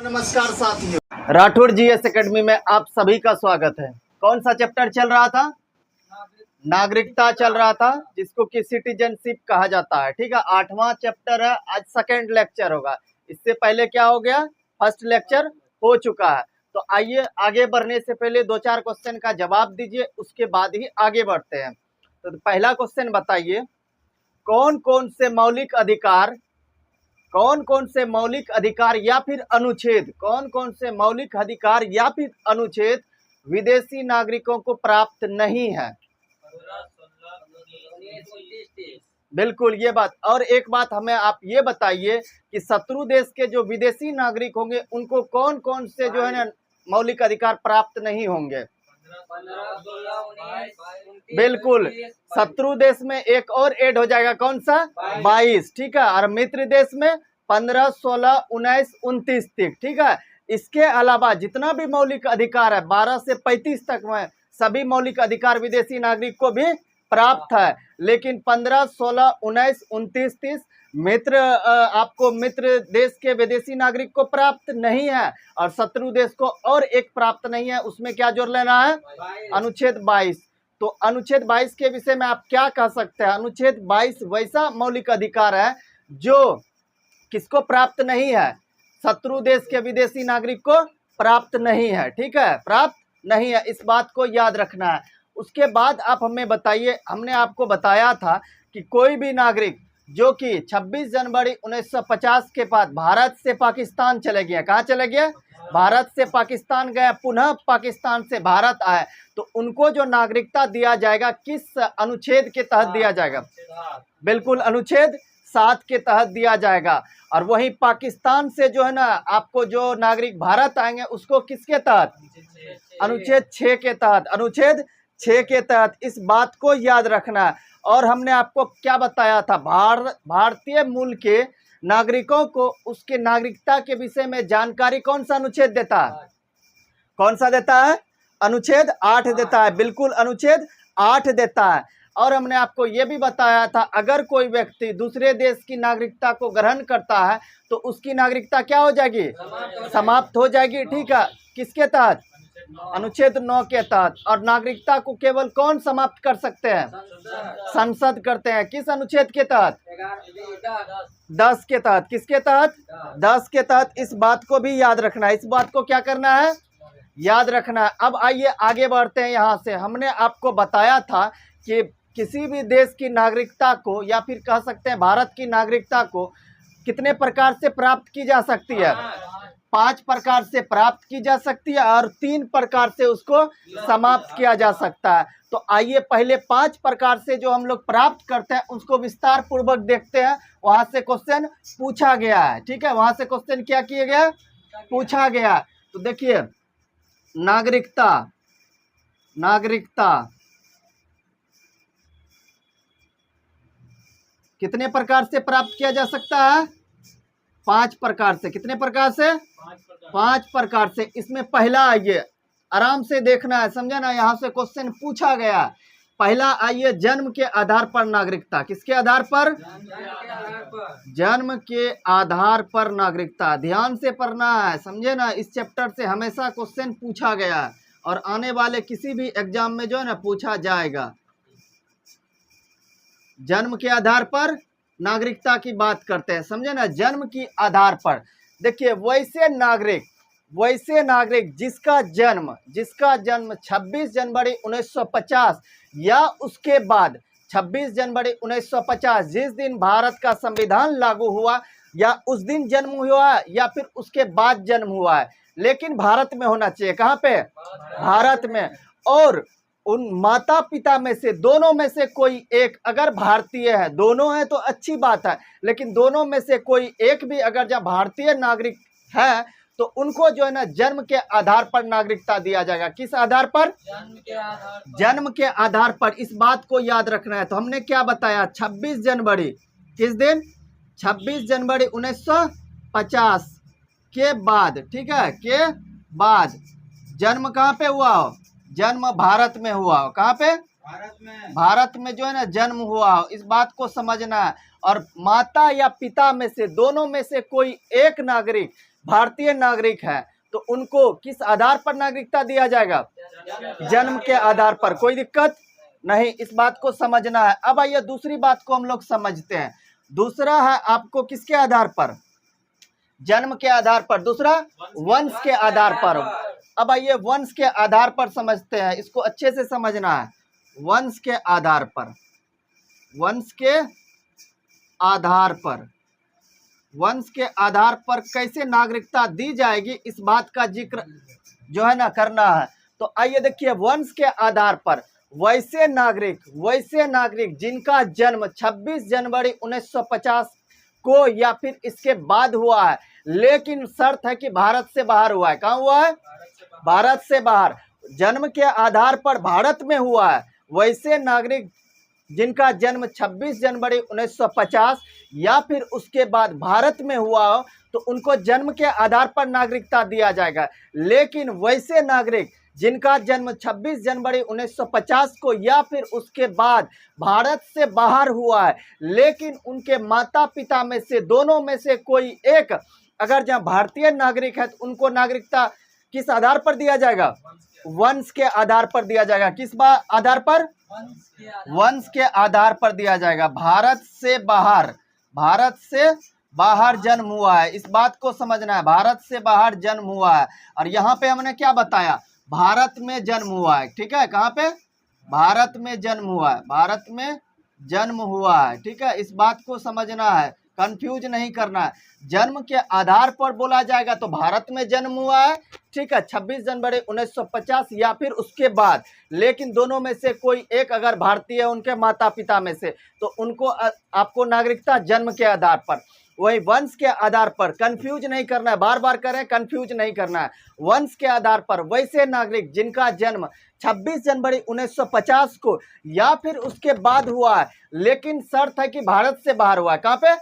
नमस्कार साथियों, Rathore GS academy में आप सभी का स्वागत है। कौन सा चैप्टर चल रहा था? नागरिकता चल रहा था, जिसको कि सिटीजनशिप कहा जाता है। ठीक है, 8वां चैप्टर है। आज सेकंड लेक्चर होगा। इससे पहले क्या हो गया? फर्स्ट लेक्चर हो चुका है। तो आइए, आगे बढ़ने से पहले 2-4 क्वेश्चन का जवाब दीजिए, उसके बाद ही आगे बढ़ते हैं। तो पहला क्वेश्चन बताइए, कौन कौन से मौलिक अधिकार या फिर अनुच्छेद, कौन कौन से मौलिक अधिकार या फिर अनुच्छेद विदेशी नागरिकों को प्राप्त नहीं है? बिल्कुल, ये बात। और एक बात हमें आप ये बताइए कि शत्रु देश के जो विदेशी नागरिक होंगे उनको कौन कौन से जो है ना मौलिक अधिकार प्राप्त नहीं होंगे? बिल्कुल, शत्रु देश में एक और ऐड हो जाएगा, कौन सा? 22। ठीक है, और मित्र देश में 15, 16, 19, 29 तक। ठीक है, इसके अलावा जितना भी मौलिक अधिकार है 12 से 35 तक में सभी मौलिक अधिकार विदेशी नागरिक को भी प्राप्त है। लेकिन 15, 16, 19, 29, 30 आपको मित्र देश के विदेशी नागरिक को प्राप्त नहीं है, और शत्रु देश को और एक प्राप्त नहीं है। उसमें क्या जोड़ लेना है? अनुच्छेद 22। तो अनुच्छेद 22 के विषय में आप क्या कह सकते हैं? अनुच्छेद 22 वैसा मौलिक अधिकार है जो किसको प्राप्त नहीं है? शत्रु देश के विदेशी नागरिक को प्राप्त नहीं है। ठीक है, प्राप्त नहीं है, इस बात को याद रखना है। उसके बाद आप हमें बताइए, हमने आपको बताया था कि कोई भी नागरिक जो कि 26 जनवरी 1950 के बाद भारत से पाकिस्तान चले गए, कहाँ चले गए? भारत से पाकिस्तान गए, पुनः पाकिस्तान से भारत आए, तो उनको जो नागरिकता दिया जाएगा किस अनुच्छेद के तहत दिया जाएगा? बिल्कुल, अनुच्छेद 7 के तहत दिया जाएगा। और वहीं पाकिस्तान से जो है ना आपको जो नागरिक भारत आएंगे उसको किसके तहत? अनुच्छेद 6 के तहत। अनुच्छेद 6 के तहत, इस बात को याद रखना है। और हमने आपको क्या बताया था? भारतीय मूल के नागरिकों को उसके नागरिकता के विषय में जानकारी कौन सा अनुच्छेद देता है? कौन सा देता है? अनुच्छेद 8 देता है। बिल्कुल, अनुच्छेद 8 देता है। और हमने आपको ये भी बताया था, अगर कोई व्यक्ति दूसरे देश की नागरिकता को ग्रहण करता है तो उसकी नागरिकता क्या हो जाएगी? समाप्त हो जाएगी। ठीक है, किसके तहत? अनुच्छेद 9 के तहत। और नागरिकता को केवल कौन समाप्त कर सकते हैं? संसद करते हैं। किस अनुच्छेद के तहत? 10 के तहत। किसके तहत? 10 के तहत। इस बात को भी याद रखना है। इस बात को क्या करना है? याद रखना है। अब आइए आगे बढ़ते हैं। यहाँ से हमने आपको बताया था कि किसी भी देश की नागरिकता को या फिर कह सकते हैं भारत की नागरिकता को कितने प्रकार से प्राप्त की जा सकती है? 5 प्रकार से प्राप्त की जा सकती है और 3 प्रकार से उसको समाप्त किया जा सकता है। तो आइए पहले 5 प्रकार से जो हम लोग प्राप्त करते हैं उसको विस्तार पूर्वक देखते हैं। वहां से क्वेश्चन पूछा गया है। ठीक है, वहां से क्वेश्चन क्या किया गया? पूछा गया। तो देखिए, नागरिकता कितने प्रकार से प्राप्त किया जा सकता है? 5 प्रकार से। कितने प्रकार से? 5 प्रकार से। इसमें पहला, आइए आराम से देखना है, समझा ना? यहाँ से क्वेश्चन पूछा गया। पहला आइए, जन्म के आधार पर नागरिकता। किसके आधार पर? जन्म के आधार पर नागरिकता। ध्यान से पढ़ना है, समझे ना? इस चैप्टर से हमेशा क्वेश्चन पूछा गया है और आने वाले किसी भी एग्जाम में जो है ना पूछा जाएगा। जन्म के आधार पर नागरिकता की बात करते हैं, समझे ना? जन्म की आधार पर देखिए, वैसे नागरिक जिसका जन्म 26 जनवरी 1950 या उसके बाद 26 जनवरी 1950 जिस दिन भारत का संविधान लागू हुआ, या उस दिन जन्म हुआ है या फिर उसके बाद जन्म हुआ है, लेकिन भारत में होना चाहिए। कहाँ पे? भारत में। और उन माता पिता में से, दोनों में से कोई एक अगर भारतीय है, दोनों है तो अच्छी बात है, लेकिन दोनों में से कोई एक भी अगर जब भारतीय नागरिक है तो उनको जो है ना जन्म के आधार पर नागरिकता दिया जाएगा। किस आधार पर? जन्म के आधार पर। इस बात को याद रखना है। तो हमने क्या बताया? 26 जनवरी, किस दिन? 26 जनवरी 1950 के बाद, ठीक है, के बाद जन्म कहाँ पे हुआ हो? जन्म भारत में हुआ हो। कहाँ पे? भारत में जो है ना जन्म हुआ हो। इस बात को समझना है। और माता या पिता में से, दोनों में से कोई एक नागरिक भारतीय नागरिक हैं तो उनको किस आधार पर नागरिकता दिया जाएगा? जन्म के आधार पर। कोई दिक्कत नहीं, इस बात को समझना है। अब आइए दूसरी बात को हम लोग समझते हैं। दूसरा है आपको किसके आधार पर? जन्म के आधार पर। दूसरा वंश के आधार पर। अब आइए वंश के आधार पर समझते हैं, इसको अच्छे से समझना है। वंश के आधार पर, वंश के आधार पर, वंश के आधार पर कैसे नागरिकता दी जाएगी, इस बात का जिक्र जो है ना करना है। तो आइए देखिए, वंश के आधार पर वैसे नागरिक जिनका जन्म 26 जनवरी 1950 को या फिर इसके बाद हुआ है, लेकिन शर्त है कि भारत से बाहर हुआ है। कहाँ हुआ है? भारत से बाहर। जन्म के आधार पर भारत में हुआ है, वैसे नागरिक जिनका जन्म 26 जनवरी 1950 या फिर उसके बाद भारत में हुआ हो, तो उनको जन्म के आधार पर नागरिकता दिया जाएगा। लेकिन वैसे नागरिक जिनका जन्म 26 जनवरी 1950 को या फिर उसके बाद भारत से बाहर हुआ है, लेकिन उनके माता पिता में से दोनों में से कोई एक अगर जहाँ भारतीय नागरिक है, तो उनको नागरिकता किस आधार पर दिया जाएगा? वंश के आधार पर दिया जाएगा। किस आधार पर? वंश के आधार पर दिया जाएगा। भारत से बाहर जन्म हुआ है, इस बात को समझना है। भारत से बाहर जन्म हुआ है, और यहाँ पे हमने क्या बताया? भारत में जन्म हुआ है। ठीक है, कहाँ पे? भारत में जन्म हुआ है, भारत में जन्म हुआ है। ठीक है, इस बात को समझना है, कंफ्यूज नहीं करना है। जन्म के आधार पर बोला जाएगा तो भारत में जन्म हुआ है, ठीक है, 26 जनवरी 1950 या फिर उसके बाद, लेकिन दोनों में से कोई एक अगर भारतीय है उनके माता पिता में से, तो उनको आपको नागरिकता जन्म के आधार पर। वही वंश के आधार पर, कंफ्यूज नहीं करना है, बार बार करें, कंफ्यूज नहीं करना है। वंश के आधार पर वैसे नागरिक जिनका जन्म 26 जनवरी 1950 को या फिर उसके बाद हुआ है, लेकिन शर्त है कि भारत से बाहर हुआ है। कहाँ पे?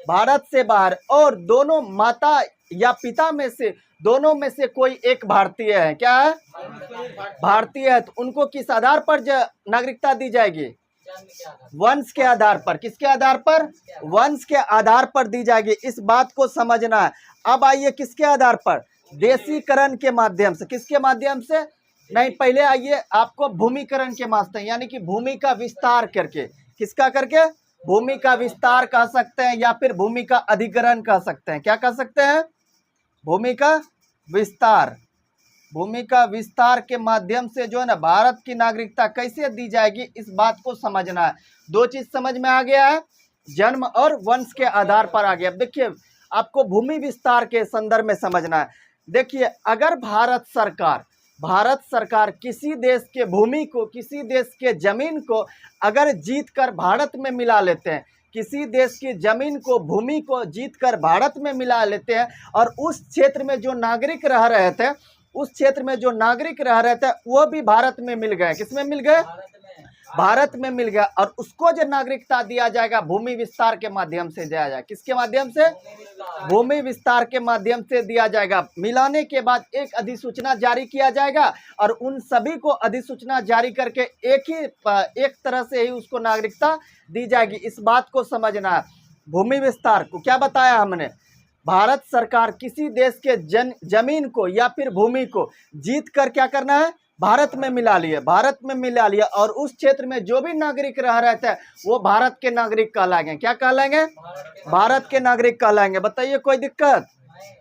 भारत से बाहर, और दोनों माता या पिता में से दोनों में से कोई एक भारतीय है। क्या है? भारतीय है। तो उनको किस आधार पर नागरिकता दी जाएगी? वंश के आधार पर। किसके आधार पर? वंश के आधार पर दी जाएगी, इस बात को समझना है। अब आइए किसके आधार पर? देशीकरण के माध्यम से। किसके माध्यम से? नहीं, पहले आइए आपको भूमिकरण के माध्यम, यानी कि भूमि का विस्तार करके। किसका करके? भूमि का विस्तार कह सकते हैं, या फिर भूमि का अधिग्रहण कह सकते हैं। क्या कह सकते हैं? भूमि का विस्तार। भूमि का विस्तार के माध्यम से जो है ना भारत की नागरिकता कैसे दी जाएगी, इस बात को समझना है। दो चीज समझ में आ गया है, जन्म और वंश के आधार पर आ गया। अब देखिए, आपको भूमि विस्तार के संदर्भ में समझना है। देखिए, अगर भारत सरकार किसी देश के भूमि को, किसी देश के जमीन को अगर जीत कर भारत में मिला लेते हैं, किसी देश की जमीन को, भूमि को जीत कर भारत में मिला लेते हैं, और उस क्षेत्र में जो नागरिक रह रहे थे, वो भी भारत में मिल गए। किसमें मिल गए? भारत में मिल गया, और उसको जो नागरिकता दिया जाएगा भूमि विस्तार के माध्यम से दिया जाएगा। किसके माध्यम से? भूमि विस्तार के माध्यम से दिया जाएगा। मिलाने के बाद एक अधिसूचना जारी किया जाएगा, और उन सभी को अधिसूचना जारी करके एक तरह से ही उसको नागरिकता दी जाएगी। इस बात को समझना है। भूमि विस्तार को क्या बताया हमने? भारत सरकार किसी देश के जमीन को या फिर भूमि को जीत कर क्या करना है? भारत में मिला लिया, और उस क्षेत्र में जो भी नागरिक रह रहे थे वो भारत के नागरिक कहलाएंगे। क्या कहलाएंगे? भारत के नागरिक कहलाएंगे। बताइए, कोई दिक्कत?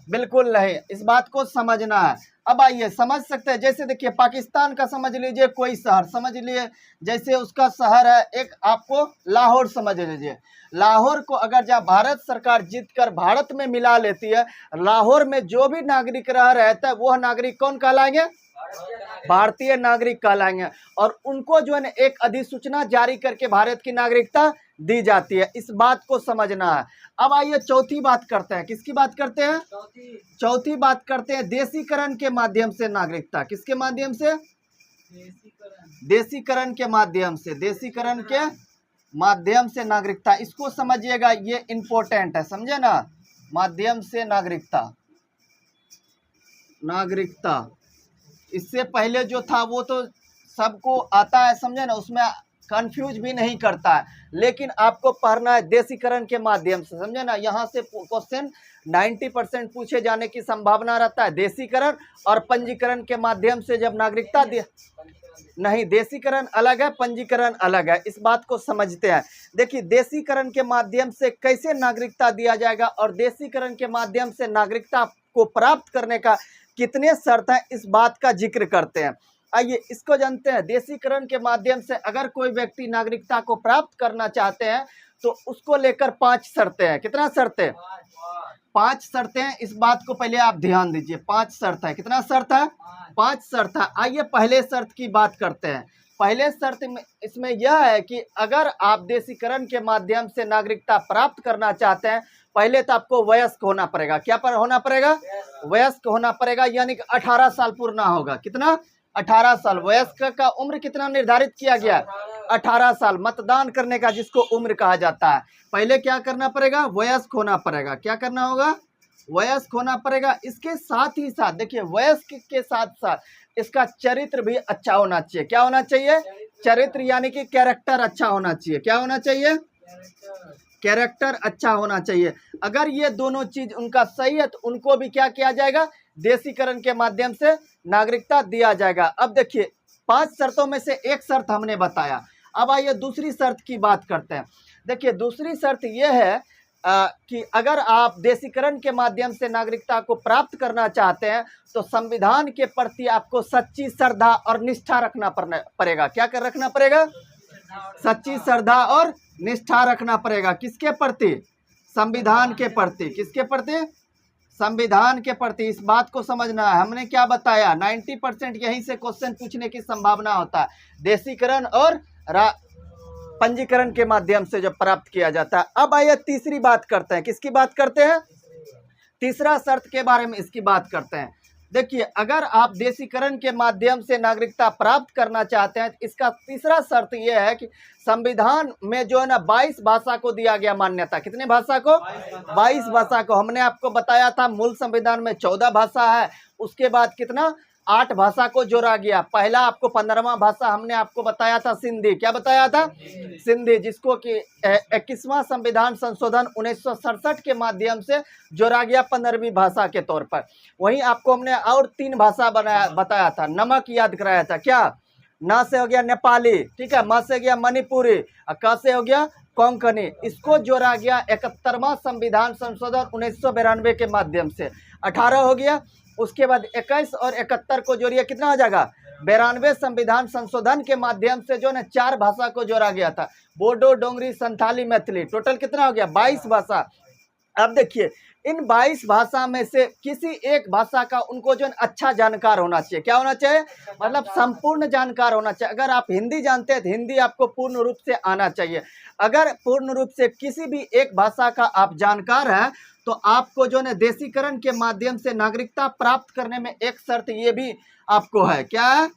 बिल्कुल नहीं, इस बात को समझना है। अब आइए समझ सकते हैं, जैसे देखिए पाकिस्तान का समझ लीजिए, कोई शहर समझ लिए, जैसे उसका शहर है एक, आपको लाहौर समझ लीजिए। लाहौर को अगर जब भारत सरकार जीतकर भारत में मिला लेती है, लाहौर में जो भी नागरिक रह रहे थे वह नागरिक कौन कहलाएंगे? भारतीय नागरिक कहलाएंगे, और उनको जो है ना एक अधिसूचना जारी करके भारत की नागरिकता दी जाती है। इस बात को समझना है। अब आइए चौथी बात करते हैं। किसकी बात करते हैं? चौथी बात करते हैं देशीकरण के माध्यम से नागरिकता। किसके माध्यम से? देशीकरण के माध्यम से। देशीकरण के माध्यम से नागरिकता, इसको समझिएगा, ये इंपॉर्टेंट है, समझे ना। माध्यम से नागरिकता, इससे पहले जो था वो तो सबको आता है, समझे ना, उसमें कंफ्यूज भी नहीं करता है। लेकिन आपको पढ़ना है देशीकरण के माध्यम से, समझे ना। यहाँ से क्वेश्चन 90% पूछे जाने की संभावना रहता है। देशीकरण और पंजीकरण के माध्यम से जब नागरिकता नहीं, देशीकरण अलग है, पंजीकरण अलग है, इस बात को समझते हैं। देखिए देशीकरण के माध्यम से कैसे नागरिकता दिया जाएगा और देशीकरण के माध्यम से नागरिकता को प्राप्त करने का कितने शर्त है, इस बात का जिक्र करते हैं। आइए इसको जानते हैं। देशीकरण के माध्यम से अगर कोई व्यक्ति नागरिकता को प्राप्त करना चाहते हैं तो उसको लेकर 5 शर्तें हैं। कितना शर्तें? 5 शर्तें हैं। इस बात को पहले आप ध्यान दीजिए। 5 शर्त है। कितना शर्त है? 5 शर्त है। आइए पहले शर्त की बात करते हैं। पहले शर्त में इसमें यह है कि अगर आप देशीकरण के माध्यम से नागरिकता प्राप्त करना चाहते हैं, पहले तो आपको वयस्क होना पड़ेगा। क्या पर होना पड़ेगा? वयस्क होना पड़ेगा, यानी कि 18 साल पूर्ण होगा। कितना? 18 साल। वयस्क का उम्र कितना निर्धारित किया गया? 18 साल। मतदान करने का जिसको उम्र कहा जाता है। पहले क्या करना पड़ेगा? वयस्क होना पड़ेगा। क्या करना होगा? वयस्क होना पड़ेगा। इसके साथ ही साथ देखिए, वयस्क के साथ साथ इसका चरित्र भी अच्छा होना चाहिए। क्या होना चाहिए? चरित्र, यानी कि कैरेक्टर अच्छा होना चाहिए। क्या होना चाहिए? कैरेक्टर अच्छा होना चाहिए। अगर ये दोनों चीज उनका सही है तो उनको भी क्या किया जाएगा? देशीकरण के माध्यम से नागरिकता दिया जाएगा। अब देखिए 5 शर्तों में से एक शर्त हमने बताया। अब आइए दूसरी शर्त की बात करते हैं। देखिए दूसरी शर्त यह है कि अगर आप देशीकरण के माध्यम से नागरिकता को प्राप्त करना चाहते हैं तो संविधान के प्रति आपको सच्ची श्रद्धा और निष्ठा रखना पड़ेगा। क्या कर रखना पड़ेगा? सच्ची श्रद्धा और निष्ठा रखना पड़ेगा। किसके प्रति? संविधान के प्रति। किसके प्रति? संविधान के प्रति। इस बात को समझना है। हमने क्या बताया? 90% यहीं से क्वेश्चन पूछने की संभावना होता है। देशीकरण और पंजीकरण के माध्यम से जब प्राप्त किया जाता है। अब आइए तीसरी बात करते हैं। किसकी बात करते हैं? तीसरा शर्त के बारे में इसकी बात करते हैं। देखिए अगर आप देशीकरण के माध्यम से नागरिकता प्राप्त करना चाहते हैं तो इसका तीसरा शर्त यह है कि संविधान में जो है ना 22 भाषा को दिया गया मान्यता। कितने भाषा को? 22 भाषा को। हमने आपको बताया था मूल संविधान में 14 भाषा है। उसके बाद कितना? 8 भाषा को जोड़ा गया। पहला आपको 15वां भाषा हमने आपको बताया था सिंधी। क्या बताया था? सिंधी, जिसको कि 21वां संविधान संशोधन 1967 के माध्यम से जोड़ा गया 15वीं भाषा के तौर पर। वहीं आपको हमने और 3 भाषा बताया था। नमक याद कराया था। क्या? न से हो गया नेपाली, ठीक है, म से हो गया मणिपुरी, क से हो गया कोंकणी। इसको जोड़ा गया 71वां संविधान संशोधन 1992 के माध्यम से। 18 हो गया। उसके बाद 21 और 71 को जोड़िए, कितना हो जाएगा? 92 संविधान संशोधन के माध्यम से जो ना 4 भाषा को जोड़ा गया था। बोडो, डोंगरी, संथाली, मैथिली। टोटल कितना हो गया? 22 भाषा। अब देखिए इन 22 भाषा में से किसी एक भाषा का उनको जो अच्छा जानकार होना चाहिए। क्या होना चाहिए? मतलब संपूर्ण जानकार होना चाहिए। अगर आप हिंदी जानते हैं तो हिंदी आपको पूर्ण रूप से आना चाहिए। अगर पूर्ण रूप से किसी भी एक भाषा का आप जानकार हैं तो आपको जो है देशीकरण के माध्यम से नागरिकता प्राप्त करने में एक शर्त ये भी आपको है। क्या है?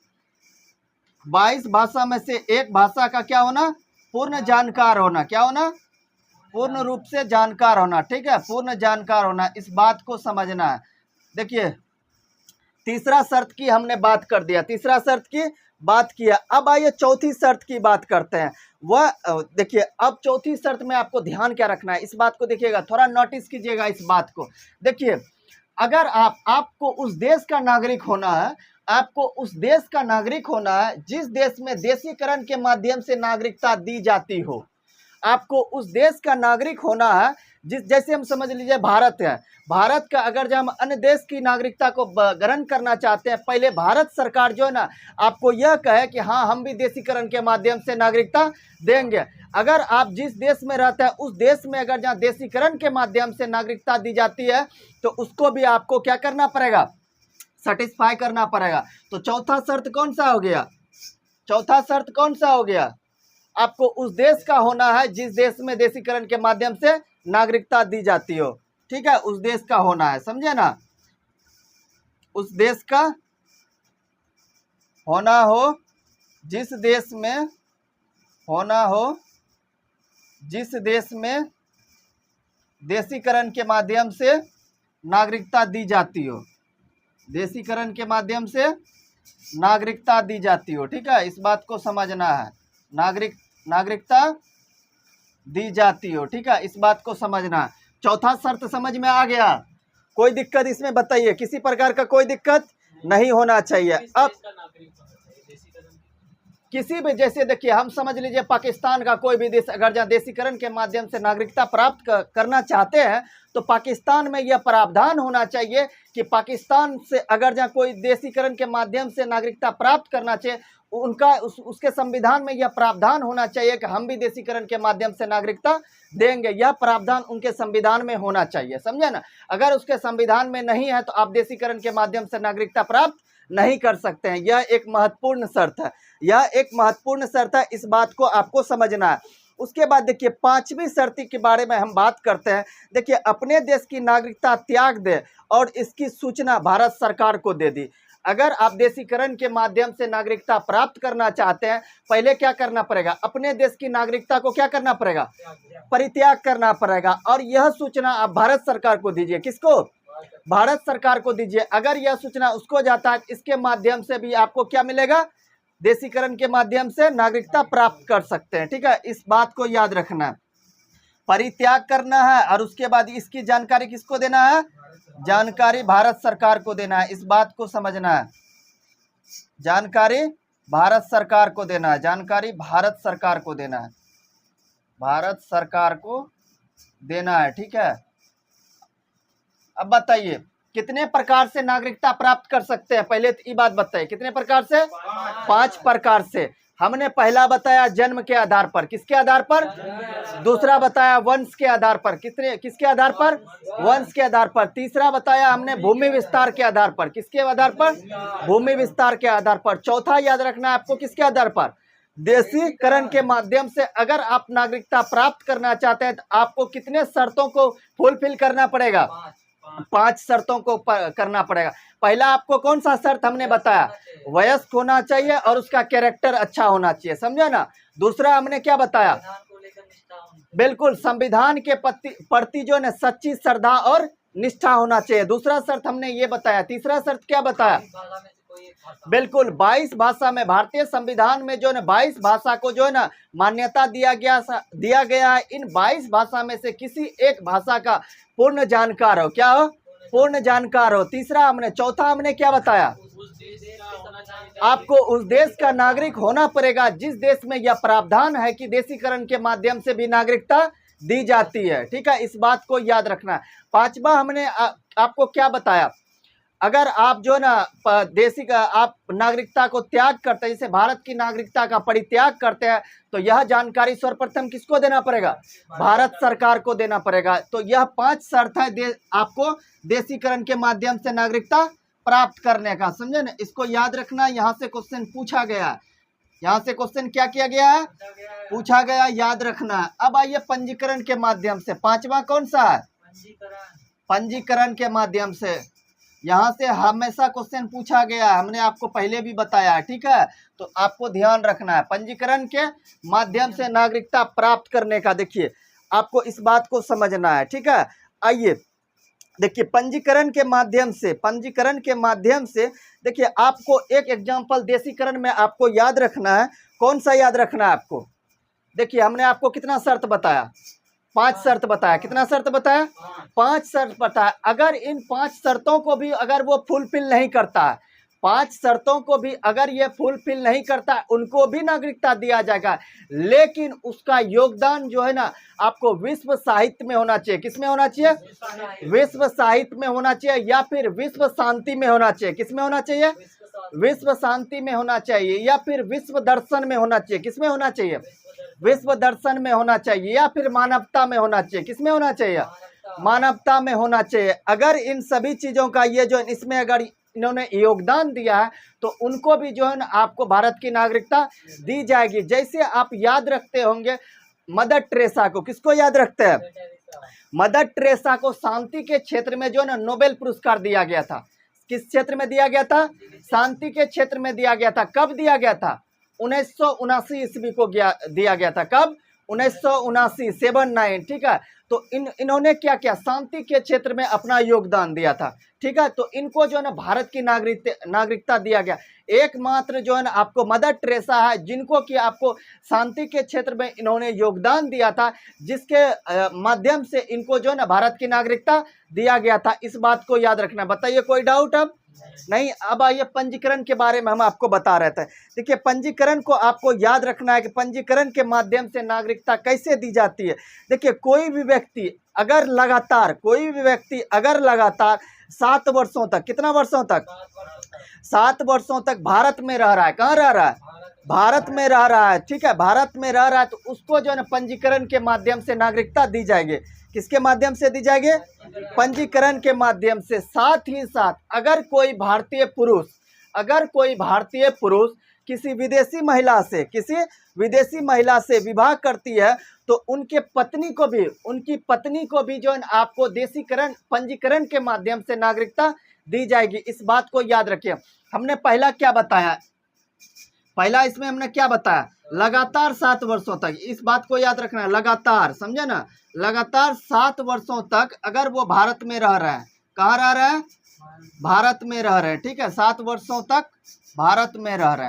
22 भाषा में से एक भाषा का क्या होना? पूर्ण जानकार होना। क्या होना? पूर्ण रूप से जानकार होना। ठीक है, पूर्ण जानकार होना। इस बात को समझना है। देखिए तीसरा शर्त की हमने बात कर दिया। तीसरा शर्त की बात किया। अब आइए चौथी शर्त की बात करते हैं। वह देखिए अब चौथी शर्त में आपको ध्यान क्या रखना है, इस बात को देखिएगा, थोड़ा नोटिस कीजिएगा इस बात को। देखिए अगर आपको उस देश का नागरिक होना है, आपको उस देश का नागरिक होना है जिस देश में देशीकरण के माध्यम से नागरिकता दी जाती हो। आपको उस देश का नागरिक होना है जैसे हम समझ लीजिए भारत है। भारत का अगर जब हम अन्य देश की नागरिकता को ग्रहण करना चाहते हैं, पहले भारत सरकार जो है ना आपको यह कहे कि हाँ हम भी देशीकरण के माध्यम से नागरिकता देंगे। अगर आप जिस देश में रहते हैं उस देश में अगर जहाँ देशीकरण के माध्यम से नागरिकता दी जाती है तो उसको भी आपको क्या करना पड़ेगा? सेटिस्फाई करना पड़ेगा। तो चौथा शर्त कौन सा हो गया? चौथा शर्त कौन सा हो गया? आपको उस देश का होना है जिस देश में देशीकरण के माध्यम से नागरिकता दी जाती हो। ठीक है, उस देश का होना है, समझे ना? उस देश का होना हो जिस देश में होना हो जिस देश में देशीकरण के माध्यम से नागरिकता दी जाती हो। देशीकरण के माध्यम से नागरिकता दी जाती हो। ठीक है, इस बात को समझना है। नागरिकता दी जाती हो, ठीक है, इस बात को समझना। चौथा शर्त समझ में आ गया? कोई दिक्कत इसमें बताइए, किसी प्रकार का कोई दिक्कत नहीं होना चाहिए। अब किसी भी, जैसे देखिए हम समझ लीजिए पाकिस्तान का कोई भी देश अगर जहाँ देशीकरण के माध्यम से नागरिकता प्राप्त करना चाहते हैं तो पाकिस्तान में यह प्रावधान होना चाहिए कि पाकिस्तान से अगर जहाँ कोई देशीकरण के माध्यम से नागरिकता प्राप्त करना चाहिए उनका उसके संविधान में यह प्रावधान होना चाहिए कि हम भी देशीकरण के माध्यम से नागरिकता देंगे। यह प्रावधान उनके संविधान में होना चाहिए, समझे ना। अगर उसके संविधान में नहीं है तो आप देशीकरण के माध्यम से नागरिकता प्राप्त नहीं कर सकते हैं। यह एक महत्वपूर्ण शर्त है, यह एक महत्वपूर्ण शर्त है, इस बात को आपको समझना है। उसके बाद देखिए पांचवी शर्त के बारे में हम बात करते हैं। देखिए अपने देश की नागरिकता त्याग दे और इसकी सूचना भारत सरकार को दे दी। अगर आप देशीकरण के माध्यम से नागरिकता प्राप्त करना चाहते हैं, पहले क्या करना पड़ेगा? अपने देश की नागरिकता को क्या करना पड़ेगा? परित्याग करना पड़ेगा। और यह सूचना आप भारत सरकार को दीजिए। किसको? भारत सरकार को दीजिए। अगर यह सूचना उसको जाता है, इसके माध्यम से भी आपको क्या मिलेगा? देशीकरण के माध्यम से नागरिकता प्राप्त कर सकते हैं, ठीक है, इस बात को याद रखना है। परित्याग करना है और उसके बाद इसकी जानकारी किसको देना है? जानकारी भारत सरकार को देना है, इस बात को समझना है। जानकारी भारत सरकार को देना है, जानकारी भारत सरकार को देना है, भारत सरकार को देना है, ठीक है। अब बताइए कितने प्रकार से नागरिकता प्राप्त कर सकते हैं? पहले तो ये बात बताइए, कितने प्रकार से? 5 प्रकार से। हमने पहला बताया जन्म के आधार पर, किसके आधार पर? दूसरा बताया वंश के आधार पर, किसके आधार पर? वंश के आधार पर। तीसरा बताया हमने भूमि विस्तार के आधार पर, किसके आधार पर? भूमि विस्तार के आधार पर। चौथा याद रखना है आपको, किसके आधार पर? देशीकरण के माध्यम से अगर आप नागरिकता प्राप्त करना चाहते हैं तो आपको कितने शर्तों को फुलफिल करना पड़ेगा? 5 शर्तों को करना पड़ेगा। पहला आपको कौन सा शर्त हमने बताया? वयस्क होना चाहिए और उसका कैरेक्टर अच्छा होना चाहिए, समझा ना। दूसरा हमने क्या बताया? बिल्कुल, संविधान के प्रति जो है सच्ची श्रद्धा और निष्ठा होना चाहिए। दूसरा शर्त हमने ये बताया। तीसरा शर्त क्या बताया? बिल्कुल 22 भाषा में, भारतीय संविधान में जो है 22 भाषा को जो है ना मान्यता दिया गया है। इन 22 भाषा में से किसी एक भाषा का पूर्ण जानकार हो। क्या हो? पूर्ण जानकार हो। चौथा हमने क्या बताया? आपको उस देश का नागरिक होना पड़ेगा जिस देश में यह प्रावधान है कि देशीकरण के माध्यम से भी नागरिकता दी जाती है, ठीक है, इस बात को याद रखना है। पांचवा हमने आपको क्या बताया? अगर आप जो ना आप नागरिकता को त्याग करते हैं, जैसे भारत की नागरिकता का परित्याग करते हैं, तो यह जानकारी सर्वप्रथम किसको देना पड़ेगा? भारत सरकार को देना पड़ेगा। तो यह 5 शर्त है आपको देशीकरण के माध्यम से नागरिकता प्राप्त करने का, समझे ना। इसको याद रखना, यहाँ से क्वेश्चन पूछा गया, यहाँ से क्वेश्चन क्या किया गया है? पूछा गया, याद रखना। अब आइए पंजीकरण के माध्यम से, 5वां कौन सा है? पंजीकरण के माध्यम से। यहाँ से हमेशा क्वेश्चन पूछा गया, हमने आपको पहले भी बताया, ठीक है, तो आपको ध्यान रखना है। पंजीकरण के माध्यम से नागरिकता प्राप्त करने का, देखिए आपको इस बात को समझना है, ठीक है। आइए देखिए पंजीकरण के माध्यम से देखिए आपको एक एग्जांपल देशीकरण में आपको याद रखना है। कौन सा याद रखना है आपको? देखिए हमने आपको कितना शर्त बताया? 5 शर्त बताया। कितना शर्त बताया? 5 शर्त बताया। अगर इन 5 शर्तों को भी अगर वो फुलफिल नहीं करता है, 5 शर्तों को भी अगर ये फुलफिल नहीं करता है, उनको भी नागरिकता दिया जाएगा, लेकिन उसका योगदान जो है ना आपको विश्व साहित्य में होना चाहिए। किस में होना चाहिए? विश्व साहित्य में होना चाहिए, या फिर विश्व शांति में होना चाहिए। किस में होना चाहिए? विश्व शांति में होना चाहिए, या फिर विश्व दर्शन में होना चाहिए। किस में होना चाहिए? विश्व दर्शन में होना चाहिए, या फिर मानवता में होना चाहिए। किस में होना चाहिए? मानवता में होना चाहिए। अगर इन सभी चीजों का ये जो इसमें अगर इन्होंने योगदान दिया है तो उनको भी जो है ना आपको भारत की नागरिकता दी जाएगी। जैसे आप याद रखते होंगे मदर टेरेसा को, किसको याद रखते हैं? मदर टेरेसा को शांति के क्षेत्र में जो है ना नोबेल पुरस्कार दिया गया था। किस क्षेत्र में दिया गया था? शांति के क्षेत्र में दिया गया था। कब दिया गया था? 1979 ईस्वी को दिया गया था। कब? 1979, 79, ठीक है। तो इन्होंने क्या किया, शांति के क्षेत्र में अपना योगदान दिया था। ठीक है, तो इनको जो है ना भारत की नागरिकता दिया गया। एकमात्र जो है ना आपको मदर टेरेसा है जिनको कि आपको शांति के क्षेत्र में इन्होंने योगदान दिया था, जिसके माध्यम से इनको जो है ना भारत की नागरिकता दिया गया था। इस बात को याद रखना। बताइए कोई डाउट अब? नहीं। अब आइए पंजीकरण के बारे में हम आपको बता रहे थे। देखिए पंजीकरण को आपको याद रखना है कि पंजीकरण के माध्यम से नागरिकता कैसे दी जाती है। देखिए कोई भी व्यक्ति अगर लगातार 7 वर्षों तक, कितना वर्षों तक? 7 वर्षों तक भारत में रह रहा है। कहाँ रह रहा है? भारत में रह रहा है। ठीक है, भारत में रह रहा है तो उसको जो है ना पंजीकरण के माध्यम से नागरिकता दी जाएगी। किसके माध्यम से दी जाएगी? पंजीकरण के माध्यम से। साथ ही साथ अगर कोई भारतीय पुरुष किसी विदेशी महिला से विवाह करती है तो उनकी पत्नी को भी जो है आपको पंजीकरण के माध्यम से नागरिकता दी जाएगी। इस बात को याद रखिए। हमने पहला क्या बताया? इसमें हमने क्या बताया? लगातार 7 वर्षों तक। इस बात को याद रखना है, लगातार, समझे ना? लगातार 7 वर्षों तक अगर वो भारत में रह रहा है। कहाँ रह रहा है? भारत में रह रहे हैं। ठीक है, 7 वर्षों तक भारत में रह रहे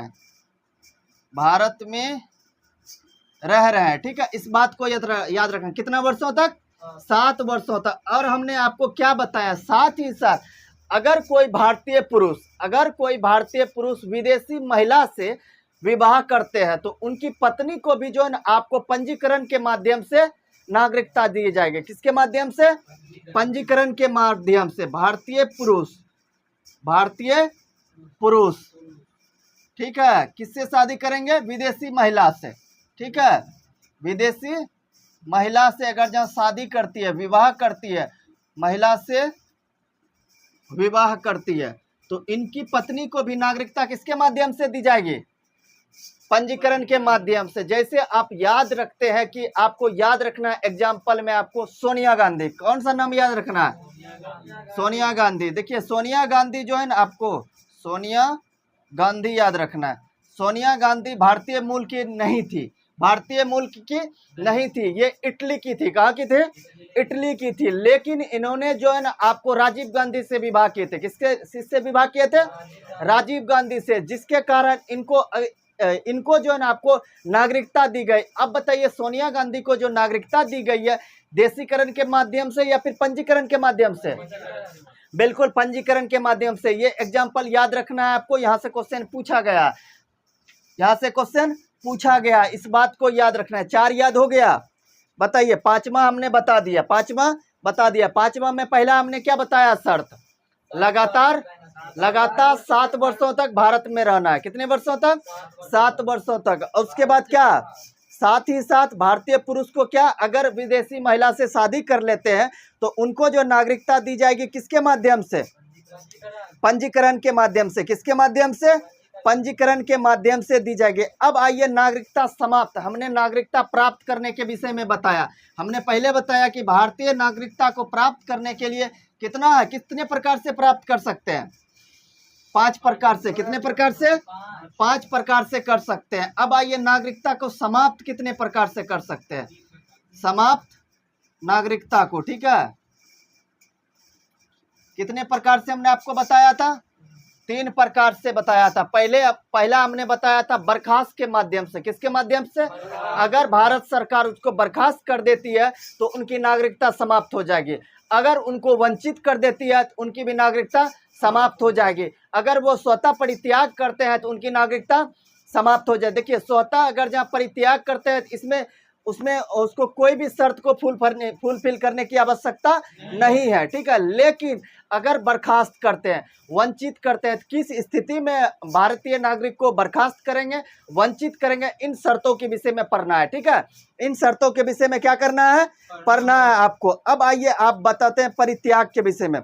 हैं, ठीक है। इस बात को याद रखना। कितना वर्षों तक? 7 वर्षों तक। और हमने आपको क्या बताया? साथ ही साथ अगर कोई भारतीय पुरुष विदेशी महिला से विवाह करते हैं तो उनकी पत्नी को भी जो है ना आपको पंजीकरण के माध्यम से नागरिकता दी जाएगी। किसके माध्यम से? पंजीकरण के माध्यम से। भारतीय पुरुष, ठीक है, किससे शादी करेंगे? विदेशी महिला से। ठीक है, विदेशी महिला से अगर जहाँ शादी करती है, महिला से विवाह करती है तो इनकी पत्नी को भी नागरिकता किसके माध्यम से दी जाएगी? पंजीकरण के माध्यम से। जैसे आप याद रखते हैं कि आपको याद रखना है, एग्जाम्पल में आपको सोनिया गांधी, कौन सा नाम याद रखना है? सोनिया गांधी। देखिए सोनिया गांधी जो है ना आपको सोनिया गांधी याद रखना है। सोनिया गांधी भारतीय मूल की नहीं थी, ये इटली की थी। कहाँ की थी? इटली की थी। लेकिन इन्होंने जो है ना आपको राजीव गांधी से विवाह किए थे। किससे विवाह किए थे? राजीव गांधी से, जिसके कारण इनको जो है ना आपको नागरिकता दी गई। अब बताइए सोनिया गांधी को जो नागरिकता दी गई है देशीकरण के माध्यम से या फिर पंजीकरण के माध्यम से? बिल्कुल पंजीकरण के माध्यम से। ये एग्जाम्पल याद रखना है आपको। यहाँ से क्वेश्चन पूछा गया, इस बात को याद रखना है। 4 याद हो गया। बताइए पांचवा हमने बता दिया। पांचवा में पहला हमने क्या बताया? शर्त लगातार 7 वर्षों तक भारत में रहना है। कितने वर्षों तक? 7 वर्षों तक। और उसके बाद क्या? साथ ही साथ भारतीय पुरुष को क्या, अगर विदेशी महिला से शादी कर लेते हैं तो उनको जो नागरिकता दी जाएगी किसके माध्यम से? पंजीकरण के माध्यम से। किसके माध्यम से? पंजीकरण के माध्यम से दी जाएगी। अब आइए नागरिकता समाप्त। हमने नागरिकता प्राप्त करने के विषय में बताया। हमने पहले बताया कि भारतीय नागरिकता को प्राप्त करने के लिए कितने प्रकार से प्राप्त कर सकते हैं? 5 प्रकार से। कितने प्रकार से? 5 प्रकार से कर सकते हैं। अब आइए नागरिकता को समाप्त कितने प्रकार से कर सकते हैं? समाप्त नागरिकता को, ठीक है, कितने प्रकार से हमने आपको बताया था? 3 प्रकार से बताया था। पहला हमने बताया था बर्खास्त के माध्यम से। किसके माध्यम से? अगर भारत सरकार उसको बर्खास्त कर देती है तो उनकी नागरिकता समाप्त हो जाएगी। अगर उनको वंचित कर देती है तो उनकी भी नागरिकता समाप्त हो जाएगी। अगर वो स्वतः परित्याग करते हैं तो उनकी नागरिकता समाप्त हो जाए। देखिए स्वतः अगर जहाँ परित्याग करते हैं उसमें उसको कोई भी शर्त को फुलफिल करने की आवश्यकता नहीं है, ठीक है। लेकिन अगर बर्खास्त करते हैं, वंचित करते हैं, किस स्थिति में भारतीय नागरिक को बर्खास्त करेंगे, वंचित करेंगे, इन शर्तों के विषय में पढ़ना है, ठीक है। इन शर्तों के विषय में क्या करना है? पढ़ना है आपको। अब आइए आप बताते हैं परित्याग के विषय में।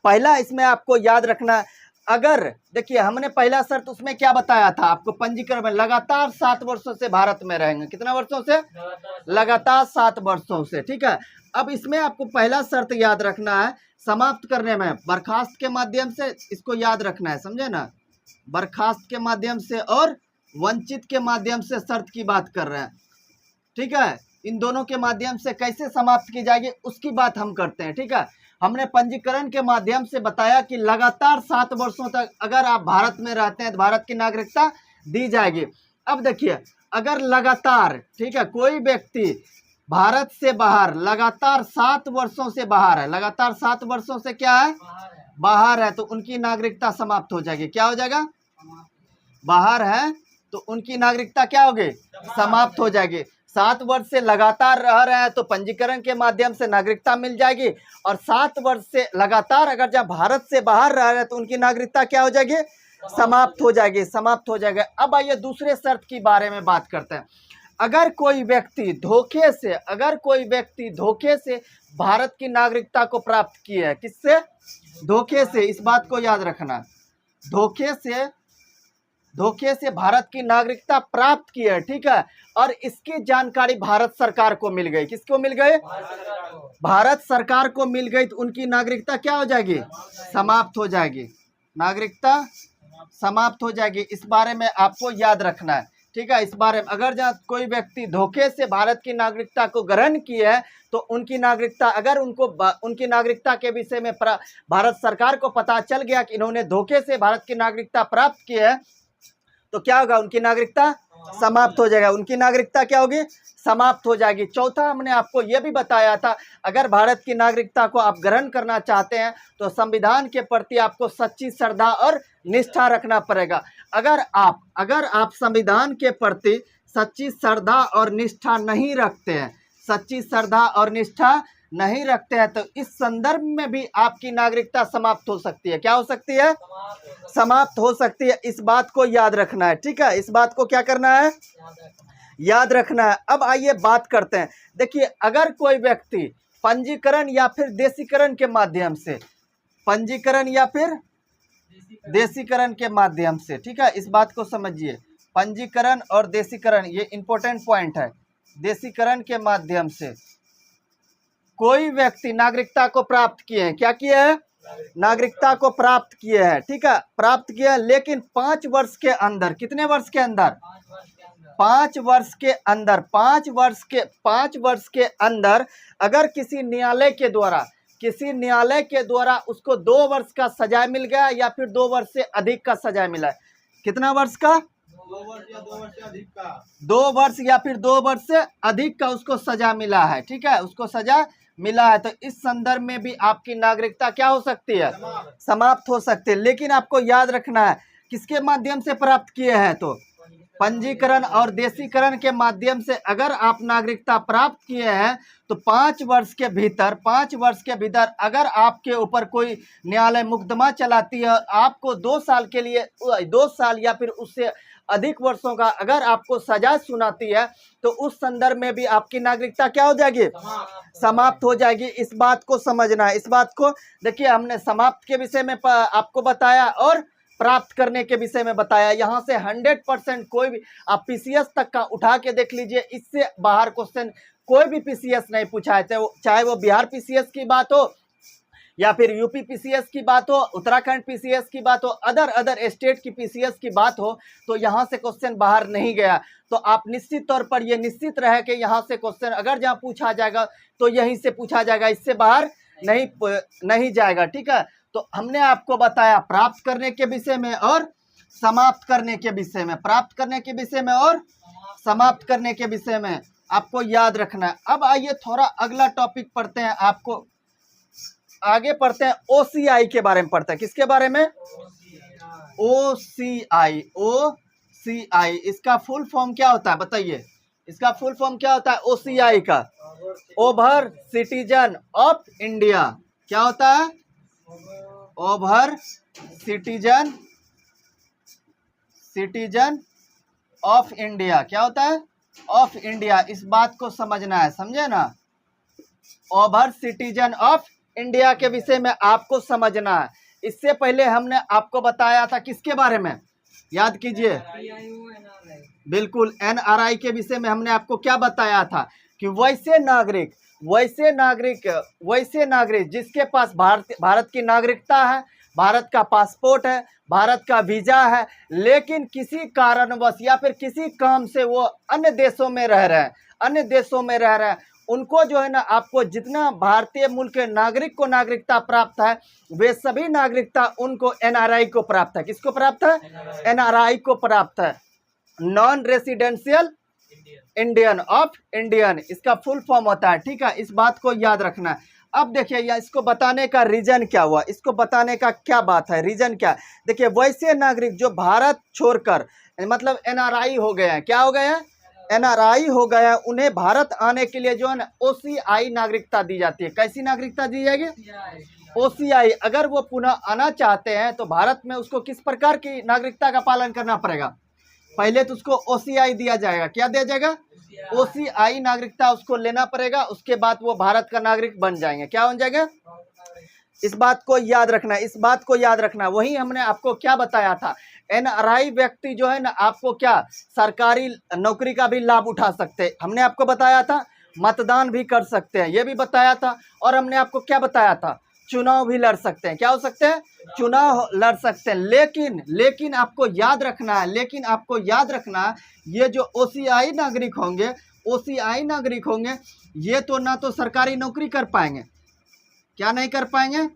पहला इसमें आपको याद रखना, अगर देखिए हमने पहला शर्त उसमें क्या बताया था आपको, पंजीकरण में लगातार 7 वर्षों से भारत में रहेंगे। कितना वर्षों से? लगातार 7 वर्षों से, ठीक है। अब इसमें आपको पहला शर्त याद रखना है, समाप्त करने में बर्खास्त के माध्यम से, इसको याद रखना है, समझे ना, बर्खास्त के माध्यम से और वंचित के माध्यम से शर्त की बात कर रहे हैं, ठीक है। इन दोनों के माध्यम से कैसे समाप्त की जाएगी उसकी बात हम करते हैं। ठीक है, हमने पंजीकरण के माध्यम से बताया कि लगातार 7 वर्षों तक अगर आप भारत में रहते हैं तो भारत की नागरिकता दी जाएगी। अब देखिए, अगर लगातार, ठीक है, कोई व्यक्ति भारत से बाहर लगातार 7 वर्षों से बाहर है, लगातार 7 वर्षों से क्या है, बाहर है, तो उनकी नागरिकता समाप्त हो जाएगी। क्या हो जाएगा, बाहर है तो उनकी नागरिकता क्या होगी, समाप्त हो जाएगी। 7 वर्ष से लगातार रह रहे हैं तो पंजीकरण के माध्यम से नागरिकता मिल जाएगी, और 7 वर्ष से लगातार अगर जब भारत से बाहर रह रहे हैं तो उनकी नागरिकता क्या हो जाएगी, समाप्त हो जाएगी, समाप्त हो जाएगा। अब आइए दूसरे शर्त के बारे में बात करते हैं। अगर कोई व्यक्ति धोखे से भारत की नागरिकता को प्राप्त किए है, किससे, धोखे से, इस बात को याद रखना, धोखे से भारत की नागरिकता प्राप्त की है, ठीक है, और इसकी जानकारी भारत सरकार को मिल गई। किसको मिल गई, भारत सरकार को मिल गई, तो उनकी नागरिकता क्या हो जाएगी, समाप्त हो जाएगी, नागरिकता समाप्त हो जाएगी। इस बारे में आपको याद रखना है। ठीक है, इस बारे में अगर जहाँ कोई व्यक्ति धोखे से भारत की नागरिकता को ग्रहण की है तो उनकी नागरिकता, अगर उनकी नागरिकता के विषय में भारत सरकार को पता चल गया कि इन्होंने धोखे से भारत की नागरिकता प्राप्त की है, तो क्या होगा, उनकी नागरिकता समाप्त हो जाएगा, उनकी नागरिकता क्या होगी, समाप्त हो जाएगी। चौथा, हमने आपको यह भी बताया था, अगर भारत की नागरिकता को आप ग्रहण करना चाहते हैं तो संविधान के प्रति आपको सच्ची श्रद्धा और निष्ठा रखना पड़ेगा। अगर आप संविधान के प्रति सच्ची श्रद्धा और निष्ठा नहीं रखते हैं, सच्ची श्रद्धा और निष्ठा नहीं रखते हैं, तो इस संदर्भ में भी आपकी नागरिकता समाप्त हो सकती है। क्या हो सकती है, समाप्त हो सकती है। इस बात को याद रखना है। ठीक है, इस बात को क्या करना है, याद रखना है। अब आइए बात करते हैं। देखिए, अगर कोई व्यक्ति पंजीकरण या फिर देशीकरण के माध्यम से, पंजीकरण या फिर देशीकरण के माध्यम से, ठीक है, इस बात को समझिए, पंजीकरण और देशीकरण ये इंपॉर्टेंट पॉइंट है। देशीकरण के माध्यम से कोई व्यक्ति नागरिकता को प्राप्त किए हैं, क्या किए हैं, नागरिकता को प्राप्त किए हैं, ठीक है, प्राप्त किया, लेकिन 5 वर्ष के अंदर, कितने वर्ष के अंदर, 5 वर्ष के अंदर, 5 वर्ष के अंदर अगर किसी न्यायालय के द्वारा उसको 2 वर्ष का सजा मिल गया या फिर 2 वर्ष से अधिक का सजा मिला है, कितना वर्ष का, 2 वर्ष या 2 वर्ष से अधिक का, 2 वर्ष या फिर 2 वर्ष से अधिक का उसको सजा मिला है, ठीक है, उसको सजा मिला है, तो इस संदर्भ में भी आपकी नागरिकता क्या हो सकती है, समाप्त हो सकती है। लेकिन आपको याद रखना है, किसके माध्यम से प्राप्त किए हैं, तो पंजीकरण और देशीकरण के माध्यम से अगर आप नागरिकता प्राप्त किए हैं तो 5 वर्ष के भीतर अगर आपके ऊपर कोई न्यायालय मुकदमा चलाती है, आपको 2 साल के लिए, 2 साल या फिर उससे अधिक वर्षों का अगर आपको सजा सुनाती है, तो उस संदर्भ में भी आपकी नागरिकता क्या हो जाएगी, समाप्त हो जाएगी। इस बात को समझना है। इस बात को देखिए, हमने समाप्त के विषय में आपको बताया और प्राप्त करने के विषय में बताया। यहाँ से 100% कोई भी आप पीसीएस तक का उठा के देख लीजिए, इससे बाहर क्वेश्चन कोई भी पीसीएस नहीं पूछा है, चाहे वो बिहार पीसीएस की बात हो या फिर यूपी पीसीएस की बात हो, उत्तराखंड पीसीएस की बात हो, अदर स्टेट की पीसीएस की बात हो, तो यहाँ से क्वेश्चन बाहर नहीं गया। तो आप निश्चित तौर पर ये निश्चित रहे कि यहाँ से क्वेश्चन अगर जहाँ पूछा जाएगा तो यहीं से पूछा जाएगा, इससे बाहर नहीं जाएगा। ठीक है, तो हमने आपको बताया प्राप्त करने के विषय में और समाप्त करने के विषय में, प्राप्त करने के विषय में और समाप्त करने के विषय में आपको याद रखना है। अब आइए थोड़ा अगला टॉपिक पढ़ते हैं, आपको आगे पढ़ते हैं, ओसीआई के बारे में पढ़ते हैं। किसके बारे में, ओसीआई, इसका फुल फॉर्म क्या होता है बताइए, इसका फुल फॉर्म क्या होता है ओसीआई का, ओवर सिटीजन ऑफ इंडिया। क्या होता है, ओवर सिटीजन ऑफ इंडिया। क्या होता है, ऑफ इंडिया। इस बात को समझना है, समझे ना, ओवर सिटीजन ऑफ इंडिया के विषय में आपको समझना है। इससे पहले हमने आपको बताया था किसके बारे में, याद कीजिए, बिल्कुल एनआरआई के विषय में हमने आपको क्या बताया था कि वैसे नागरिक जिसके पास भारत की नागरिकता है, भारत का पासपोर्ट है, भारत का वीजा है, लेकिन किसी कारणवश या फिर किसी काम से वो अन्य देशों में रह रहे हैं, अन्य देशों में रह रहे हैं, उनको जो है ना आपको जितना भारतीय मूल के नागरिक को नागरिकता प्राप्त है वे सभी नागरिकता उनको एनआरआई को प्राप्त है। किसको प्राप्त है? एनआरआई को प्राप्त है, non residential Indian of Indian, इसका फुल फॉर्म होता है। ठीक है, इस बात को याद रखना है। अब देखिए या इसको बताने का रीजन क्या हुआ, इसको बताने का क्या बात है, रीजन क्या? देखिए वैसे नागरिक जो भारत छोड़कर मतलब एनआरआई हो गए हैं, क्या हो गए हैं? एनआरआई हो गया, उन्हें भारत आने के लिए जो है ना ओसीआई नागरिकता दी जाती है। कैसी नागरिकता दी जाएगी? ओसीआई। अगर वो पुनः आना चाहते हैं तो भारत में उसको किस प्रकार की नागरिकता का पालन करना पड़ेगा? पहले तो उसको ओसीआई दिया जाएगा। क्या दिया जाएगा? ओसीआई नागरिकता उसको लेना पड़ेगा, उसके बाद वो भारत का नागरिक बन जाएंगे। क्या बन जाएगा? इस बात को याद रखना, इस बात को याद रखना। वही हमने आपको क्या बताया था, एनआरआई व्यक्ति जो है ना आपको क्या सरकारी नौकरी का भी लाभ उठा सकते हैं। हमने आपको बताया था मतदान भी कर सकते हैं, ये भी बताया था। और हमने आपको क्या बताया था, चुनाव भी लड़ सकते हैं। क्या हो सकते हैं? चुनाव लड़ सकते हैं। लेकिन आपको याद रखना है, लेकिन आपको याद रखना है, ये जो ओसीआई नागरिक होंगे, ओसीआई नागरिक होंगे, ये तो ना तो सरकारी नौकरी कर पाएंगे। क्या नहीं कर पाएंगे?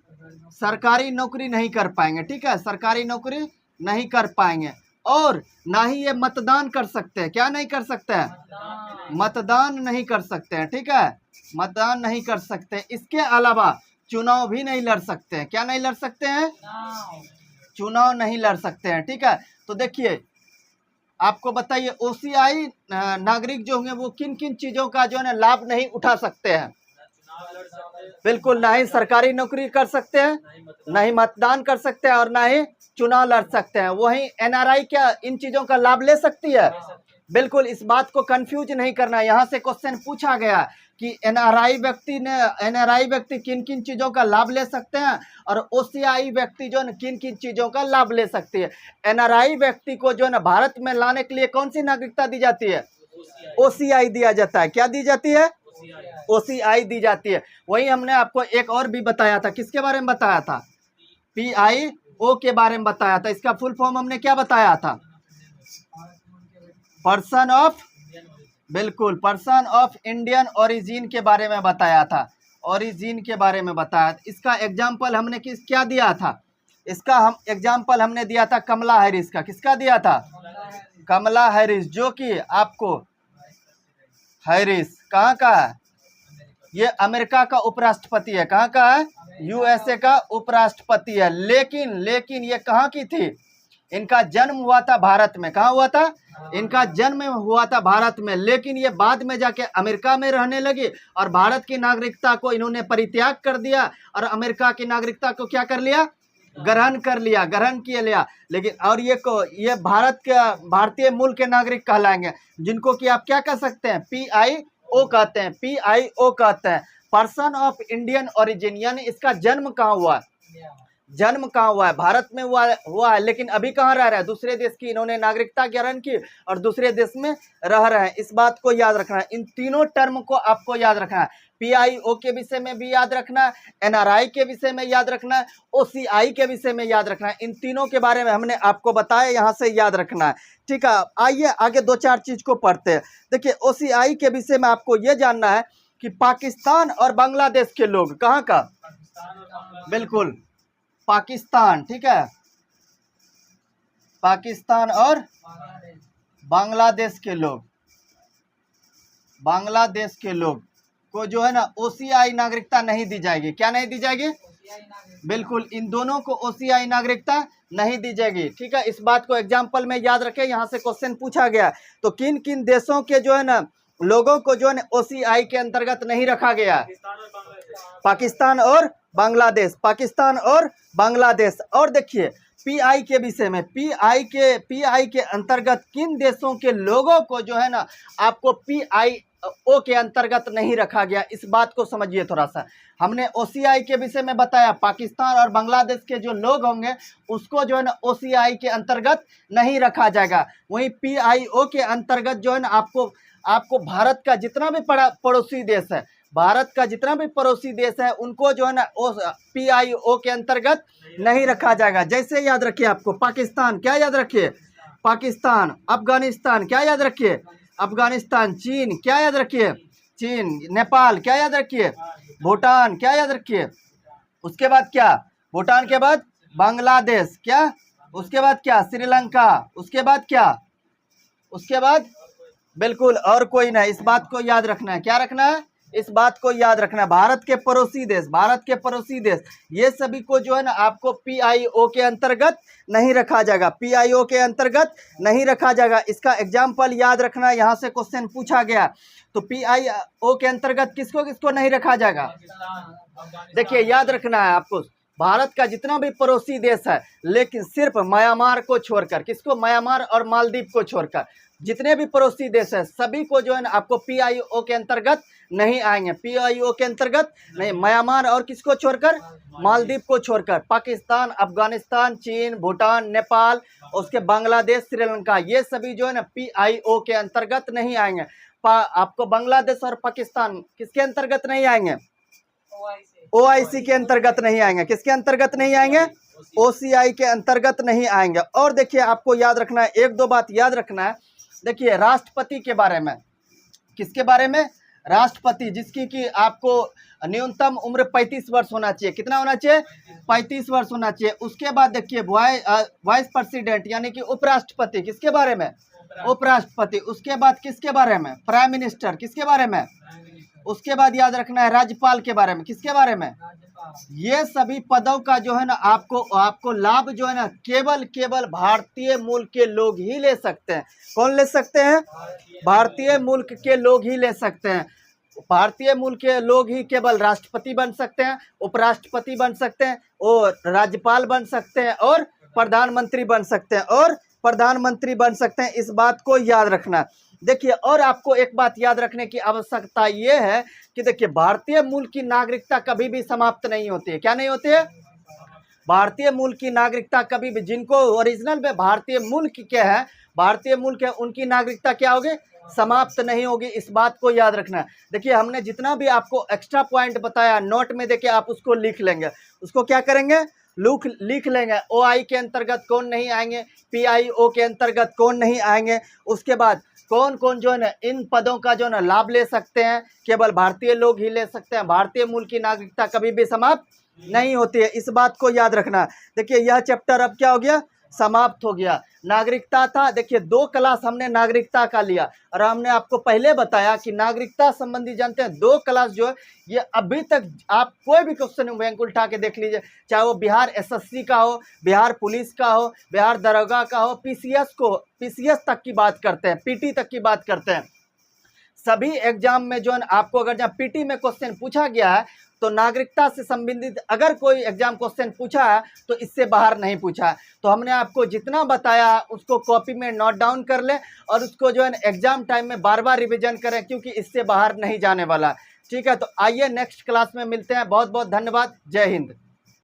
सरकारी नौकरी नहीं कर पाएंगे। ठीक है, सरकारी नौकरी नहीं कर पाएंगे। और ना ही ये मतदान कर सकते हैं। क्या नहीं कर सकते हैं? मतदान नहीं कर सकते हैं। ठीक है, मतदान नहीं कर सकते हैं। इसके अलावा चुनाव भी नहीं लड़ सकते हैं। क्या नहीं लड़ सकते हैं? चुनाव नहीं लड़ सकते हैं। ठीक है, तो देखिए आपको बताइए ओसीआई नागरिक जो होंगे वो किन किन चीजों का जो है ना लाभ नहीं उठा सकते हैं? बिल्कुल, ना ही सरकारी नौकरी कर सकते हैं, ना ही मतदान कर सकते हैं, और ना ही चुनाव लड़ सकते हैं। वहीं एनआरआई क्या इन चीजों का लाभ ले सकती है? बिल्कुल, इस बात को कंफ्यूज नहीं करना। यहाँ से क्वेश्चन पूछा गया कि एनआरआई व्यक्ति किन किन चीजों का लाभ ले सकते हैं और ओसीआई व्यक्ति जो है किन किन चीजों का लाभ ले सकती है। एनआरआई व्यक्ति को जो है ना भारत में लाने के लिए कौन सी नागरिकता दी जाती है? ओसीआई दिया जाता है। क्या दी जाती है? ओसीआई दी जाती है। वही हमने आपको एक और भी बताया था, किसके बारे में बताया था? पीआईओ के बारे में बताया था। इसका फुल फॉर्म हमने क्या बताया था? पर्सन ऑफ, बिल्कुल, पर्सन ऑफ इंडियन ओरिजिन के बारे में बताया था, ओरिजिन के बारे में बताया था। इसका एग्जाम्पल हमने क्या दिया था? इसका हम एग्जाम्पल हमने दिया था कमला हैरिस का। किसका दिया था? कमला हैरिस, जो कि आपको हैरिस कहाँ का है? ये अमेरिका का उपराष्ट्रपति है। कहाँ का है? यूएसए का उपराष्ट्रपति है। लेकिन ये कहाँ की थी? इनका जन्म हुआ था भारत में। कहाँ हुआ था? इनका जन्म हुआ था भारत में, लेकिन ये बाद में जाके अमेरिका में रहने लगी और भारत की नागरिकता को इन्होंने परित्याग कर दिया और अमेरिका की नागरिकता को क्या कर लिया? ग्रहण कर लिया, ग्रहण किया लिया। लेकिन और ये भारत के भारतीय मूल के नागरिक कहलाएंगे, जिनको कि आप क्या कह सकते हैं? पीआईओ कहते हैं, पीआईओ कहते हैं, पर्सन ऑफ इंडियन ओरिजिन। यानी इसका जन्म कहाँ हुआ? जन्म कहाँ हुआ है? भारत में हुआ है, लेकिन अभी कहाँ रह रहा है? दूसरे देश की इन्होंने नागरिकता ग्रहण की और दूसरे देश में रह रहे हैं। इस बात को याद रखना है। इन तीनों टर्म को आपको याद रखना है। पीआईओ के विषय में भी याद रखना है, एनआरआई के विषय में याद रखना है, ओसीआई के विषय में याद रखना है। इन तीनों के बारे में हमने आपको बताया, यहाँ से याद रखना है। ठीक है, आइए आगे दो चार चीज को पढ़ते हैं। देखिए ओसीआई के विषय में आपको ये जानना है कि पाकिस्तान और बांग्लादेश के लोग, कहाँ का? बिल्कुल, पाकिस्तान। ठीक है, पाकिस्तान और बांग्लादेश के लोग, बांग्लादेश के लोग को जो है ना ओसीआई नागरिकता नहीं दी जाएगी। क्या नहीं दी जाएगी? बिल्कुल, इन दोनों को ओसीआई नागरिकता नहीं दी जाएगी। ठीक है, इस बात को एग्जाम्पल में याद रखें। यहाँ से क्वेश्चन पूछा गया, तो किन किन देशों के जो है ना लोगों को जो है ना ओसीआई के अंतर्गत नहीं रखा गया? पाकिस्तान और बांग्लादेश, पाकिस्तान और बांग्लादेश। और देखिए पीआई के विषय में, पीआई के अंतर्गत किन देशों के लोगों को जो है ना आपको पीआईओ के अंतर्गत नहीं रखा गया, इस बात को समझिए थोड़ा सा। हमने ओसीआई के विषय में बताया, पाकिस्तान और बांग्लादेश के जो लोग होंगे उसको जो है ना ओसीआई के अंतर्गत नहीं रखा जाएगा। वहीं पीआईओ के अंतर्गत जो है ना आपको भारत का जितना भी पड़ोसी देश है, भारत का जितना भी पड़ोसी देश है उनको जो है ना पीआईओ के अंतर्गत नहीं रखा जाएगा। जैसे याद रखिए आपको पाकिस्तान, क्या याद रखिए? पाकिस्तान, अफगानिस्तान, क्या याद रखिए? अफगानिस्तान, चीन, क्या याद रखिए, चीन, नेपाल, क्या याद रखिए, भूटान, क्या याद रखिए, उसके बाद क्या, भूटान के बाद बांग्लादेश, क्या, उसके बाद क्या, श्रीलंका, उसके बाद क्या, उसके बाद बिल्कुल और कोई नहीं। इस बात को याद रखना है, क्या रखना है, इस बात को याद रखना है। भारत के पड़ोसी देश, भारत के पड़ोसी देश, ये सभी को जो है ना आपको पीआईओ के अंतर्गत नहीं रखा जाएगा, पीआईओ के अंतर्गत नहीं रखा जाएगा। इसका एग्जाम्पल याद रखना, यहाँ से क्वेश्चन पूछा गया, तो पीआईओ के अंतर्गत किसको किसको नहीं रखा जाएगा। देखिए याद रखना है आपको, भारत का जितना भी पड़ोसी देश है, लेकिन सिर्फ म्यांमार को छोड़कर, किसको, म्यांमार और मालदीव को छोड़कर जितने भी पड़ोसी देश है सभी को जो है ना आपको पीआईओ के अंतर्गत नहीं आएंगे, पीआईओ के अंतर्गत नहीं। म्यांमार और किसको छोड़कर, मालदीव को छोड़कर, पाकिस्तान, अफगानिस्तान, चीन, भूटान, नेपाल, उसके बांग्लादेश, श्रीलंका, ये सभी जो है ना पीआईओ के अंतर्गत नहीं आएंगे। आपको बांग्लादेश और पाकिस्तान किसके अंतर्गत नहीं आएंगे, ओआईसी के अंतर्गत नहीं आएंगे, किसके अंतर्गत नहीं आएंगे, ओसीआई के अंतर्गत नहीं आएंगे। और देखिए आपको याद रखना है, एक दो बात याद रखना है। देखिए राष्ट्रपति के बारे में, किसके बारे में, राष्ट्रपति, जिसकी कि आपको न्यूनतम उम्र 35 वर्ष होना चाहिए, कितना होना चाहिए, 35 वर्ष होना चाहिए। उसके बाद देखिए वाइस प्रेसिडेंट यानी कि उपराष्ट्रपति, किसके बारे में, उपराष्ट्रपति। उसके बाद किसके बारे में, प्राइम मिनिस्टर, किसके बारे में। उसके बाद याद रखना है राज्यपाल के बारे में, किसके बारे में। ये सभी पदों का जो है ना आपको लाभ जो है ना केवल भारतीय मूल के लोग ही ले सकते हैं। कौन ले सकते हैं, भारतीय मुल्क के लोग ही ले सकते हैं। भारतीय मूल के लोग ही केवल राष्ट्रपति बन सकते हैं, उपराष्ट्रपति बन सकते हैं, और राज्यपाल बन सकते हैं, और प्रधानमंत्री बन सकते हैं, और प्रधानमंत्री बन सकते हैं। इस बात को याद रखना। देखिए और आपको एक बात याद रखने की आवश्यकता ये है कि देखिए भारतीय मूल की नागरिकता कभी भी समाप्त नहीं होती है। क्या नहीं होती है, भारतीय मूल की नागरिकता कभी भी, जिनको ओरिजिनल में भारतीय मूल के है, भारतीय मूल के, उनकी नागरिकता क्या होगी, समाप्त नहीं होगी। इस बात को याद रखना। देखिए हमने जितना भी आपको एक्स्ट्रा पॉइंट बताया नोट में, देखिए आप उसको लिख लेंगे, उसको क्या करेंगे, लिख लेंगे। ओआई के अंतर्गत कौन नहीं आएंगे, पीआईओ के अंतर्गत कौन नहीं आएंगे, उसके बाद कौन कौन जो है ना इन पदों का जो है ना लाभ ले सकते हैं, केवल भारतीय लोग ही ले सकते हैं। भारतीय मूल की नागरिकता कभी भी समाप्त नहीं होती है, इस बात को याद रखना। देखिए यह चैप्टर अब क्या हो गया, समाप्त हो गया। नागरिकता था, देखिए 2 क्लास हमने नागरिकता का लिया, और हमने आपको पहले बताया कि नागरिकता संबंधी जानते हैं 2 क्लास जो है ये अभी तक आप कोई भी क्वेश्चन बैंक उठा के देख लीजिए, चाहे वो बिहार एसएससी का हो, बिहार पुलिस का हो, बिहार दरोगा का हो, पीसीएस तक की बात करते हैं, पीटी तक की बात करते हैं। सभी एग्जाम में जो है आपको अगर जहाँ पीटी में क्वेश्चन पूछा गया है तो नागरिकता से संबंधित अगर कोई एग्जाम क्वेश्चन पूछा है तो इससे बाहर नहीं पूछा है। तो हमने आपको जितना बताया उसको कॉपी में नोट डाउन कर ले, और उसको जो है एग्जाम टाइम में बार बार रिवीजन करें, क्योंकि इससे बाहर नहीं जाने वाला। ठीक है, तो आइए नेक्स्ट क्लास में मिलते हैं। बहुत बहुत धन्यवाद। जय हिंद।